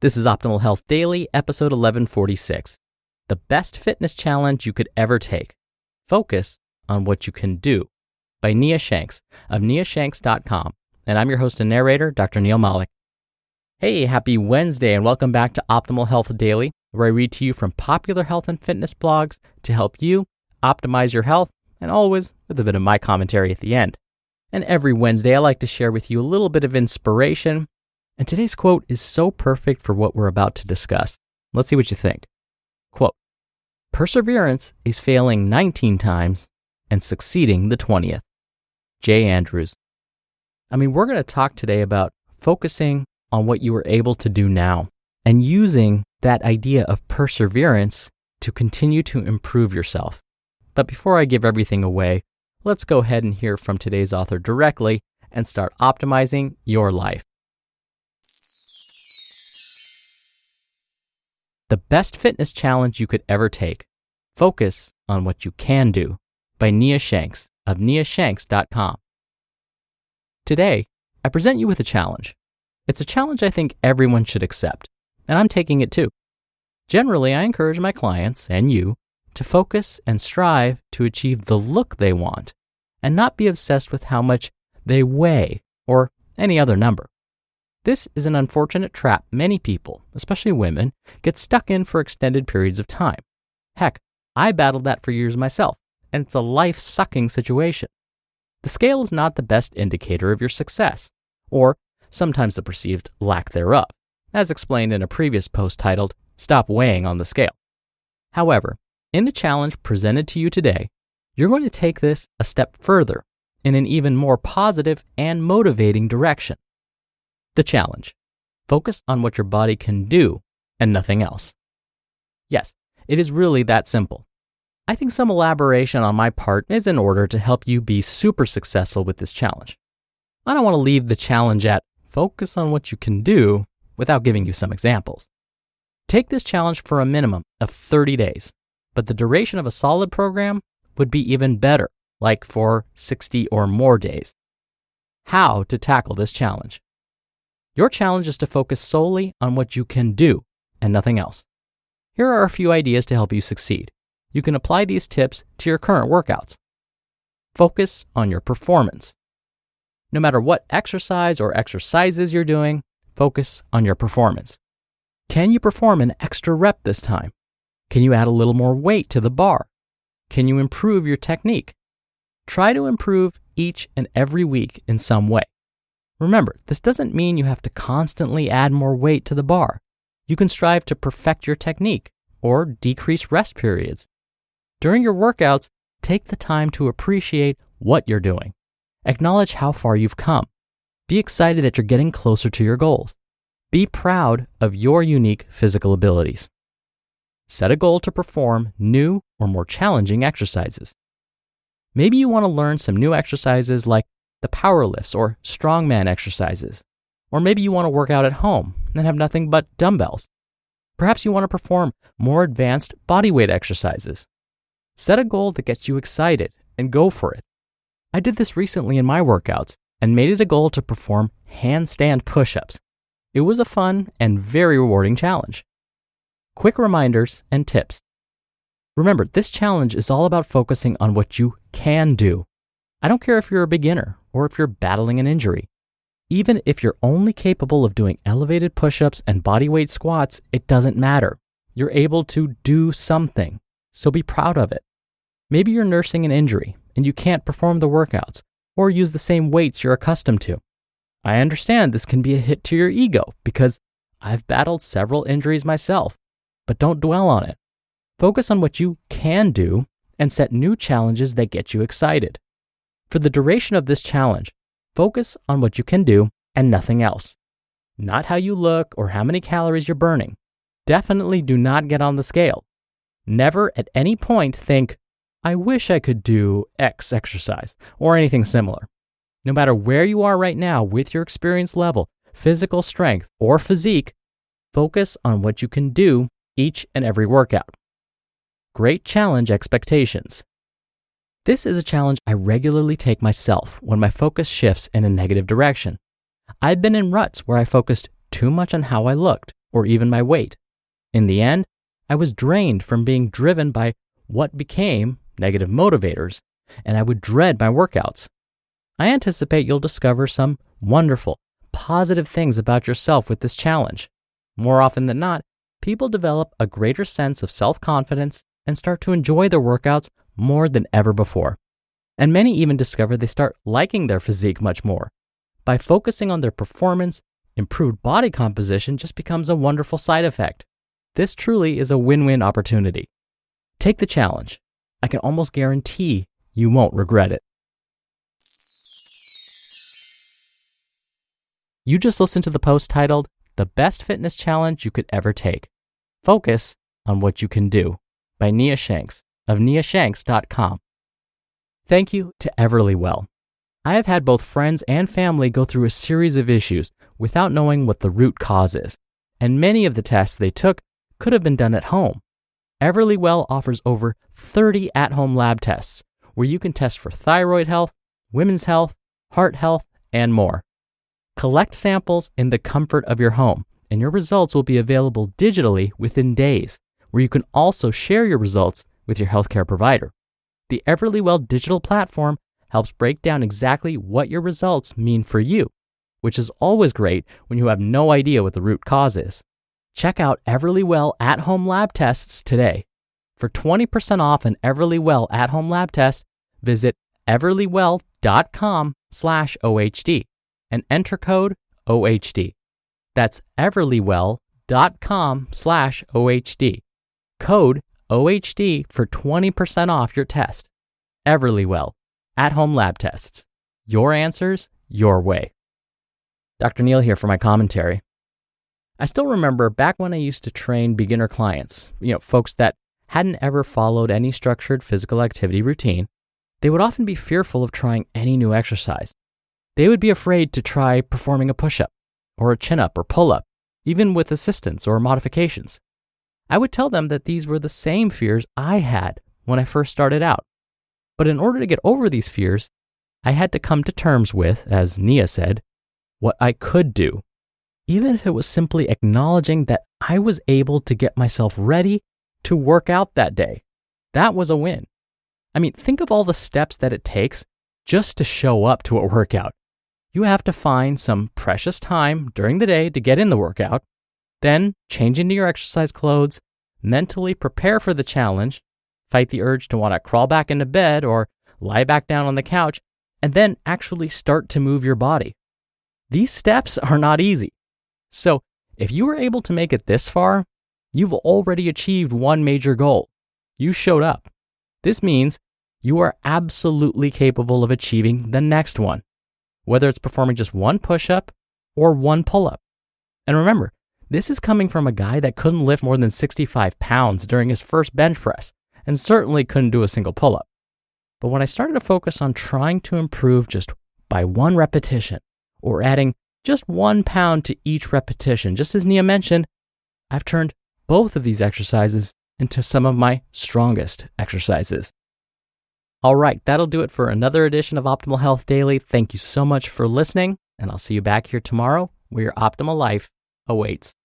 This is Optimal Health Daily, episode 1146. The best fitness challenge you could ever take. Focus on what you can do. By Nia Shanks of niashanks.com. And I'm your host and narrator, Dr. Neil Malik. Hey, happy Wednesday and welcome back to Optimal Health Daily, where I read to you from popular health and fitness blogs to help you optimize your health, and always with a bit of my commentary at the end. And every Wednesday, I like to share with you a little bit of inspiration. And today's quote is so perfect for what we're about to discuss. Let's see what you think. Quote, "Perseverance is failing 19 times and succeeding the 20th. J. Andrews. We're going to talk today about focusing on what you were able to do now and using that idea of perseverance to continue to improve yourself. But before I give everything away, let's go ahead and hear from today's author directly and start optimizing your life. The best fitness challenge you could ever take. Focus on what you can do. By Nia Shanks of niashanks.com. Today, I present you with a challenge. It's a challenge I think everyone should accept, and I'm taking it too. Generally, I encourage my clients and you to focus and strive to achieve the look they want and not be obsessed with how much they weigh or any other number. This is an unfortunate trap many people, especially women, get stuck in for extended periods of time. Heck, I battled that for years myself, and it's a life-sucking situation. The scale is not the best indicator of your success, or sometimes the perceived lack thereof, as explained in a previous post titled, "Stop Weighing on the Scale." However, in the challenge presented to you today, you're going to take this a step further in an even more positive and motivating direction. The challenge. Focus on what your body can do and nothing else. Yes, it is really that simple. I think some elaboration on my part is in order to help you be super successful with this challenge. I don't want to leave the challenge at focus on what you can do without giving you some examples. Take this challenge for a minimum of 30 days, but the duration of a solid program would be even better, like for 60 or more days. How to tackle this challenge? Your challenge is to focus solely on what you can do and nothing else. Here are a few ideas to help you succeed. You can apply these tips to your current workouts. Focus on your performance. No matter what exercise or exercises you're doing, focus on your performance. Can you perform an extra rep this time? Can you add a little more weight to the bar? Can you improve your technique? Try to improve each and every week in some way. Remember, this doesn't mean you have to constantly add more weight to the bar. You can strive to perfect your technique or decrease rest periods. During your workouts, take the time to appreciate what you're doing. Acknowledge how far you've come. Be excited that you're getting closer to your goals. Be proud of your unique physical abilities. Set a goal to perform new or more challenging exercises. Maybe you want to learn some new exercises like the power lifts or strongman exercises. Or maybe you want to work out at home and have nothing but dumbbells. Perhaps you want to perform more advanced bodyweight exercises. Set a goal that gets you excited and go for it. I did this recently in my workouts and made it a goal to perform handstand push-ups. It was a fun and very rewarding challenge. Quick reminders and tips. Remember, this challenge is all about focusing on what you can do. I don't care if you're a beginner or if you're battling an injury. Even if you're only capable of doing elevated push-ups and bodyweight squats, it doesn't matter. You're able to do something, so be proud of it. Maybe you're nursing an injury and you can't perform the workouts or use the same weights you're accustomed to. I understand this can be a hit to your ego because I've battled several injuries myself, but don't dwell on it. Focus on what you can do and set new challenges that get you excited. For the duration of this challenge, focus on what you can do and nothing else. Not how you look or how many calories you're burning. Definitely do not get on the scale. Never at any point think, I wish I could do X exercise or anything similar. No matter where you are right now with your experience level, physical strength, or physique, focus on what you can do each and every workout. Great challenge expectations. This is a challenge I regularly take myself when my focus shifts in a negative direction. I've been in ruts where I focused too much on how I looked or even my weight. In the end, I was drained from being driven by what became negative motivators, and I would dread my workouts. I anticipate you'll discover some wonderful, positive things about yourself with this challenge. More often than not, people develop a greater sense of self-confidence and start to enjoy their workouts more than ever before. And many even discover they start liking their physique much more. By focusing on their performance, improved body composition just becomes a wonderful side effect. This truly is a win-win opportunity. Take the challenge. I can almost guarantee you won't regret it. You just listened to the post titled, "The Best Fitness Challenge You Could Ever Take. Focus on What You Can Do," by Nia Shanks of niashanks.com. Thank you to Everlywell. I have had both friends and family go through a series of issues without knowing what the root cause is, and many of the tests they took could have been done at home. Everlywell offers over 30 at-home lab tests where you can test for thyroid health, women's health, heart health, and more. Collect samples in the comfort of your home, and your results will be available digitally within days, where you can also share your results with your healthcare provider. The Everlywell digital platform helps break down exactly what your results mean for you, which is always great when you have no idea what the root cause is. Check out Everlywell at-home lab tests today. For 20% off an Everlywell at-home lab test, visit everlywell.com/OHD and enter code OHD. That's everlywell.com/OHD. Code OHD for 20% off your test. Everlywell, at-home lab tests. Your answers, your way. Dr. Neil here for my commentary. I still remember back when I used to train beginner clients, folks that hadn't ever followed any structured physical activity routine, they would often be fearful of trying any new exercise. They would be afraid to try performing a push-up or a chin-up or pull-up, even with assistance or modifications. I would tell them that these were the same fears I had when I first started out. But in order to get over these fears, I had to come to terms with, as Nia said, what I could do. Even if it was simply acknowledging that I was able to get myself ready to work out that day. That was a win. I mean, think of all the steps that it takes just to show up to a workout. You have to find some precious time during the day to get in the workout, then change into your exercise clothes, mentally prepare for the challenge, fight the urge to want to crawl back into bed or lie back down on the couch, and then actually start to move your body. These steps are not easy. So if you were able to make it this far, you've already achieved one major goal. You showed up. This means you are absolutely capable of achieving the next one, whether it's performing just one push-up or one pull-up. And remember, this is coming from a guy that couldn't lift more than 65 pounds during his first bench press and certainly couldn't do a single pull-up. But when I started to focus on trying to improve just by one repetition or adding just 1 pound to each repetition, just as Nia mentioned, I've turned both of these exercises into some of my strongest exercises. All right, that'll do it for another edition of Optimal Health Daily. Thank you so much for listening, and I'll see you back here tomorrow where your optimal life awaits.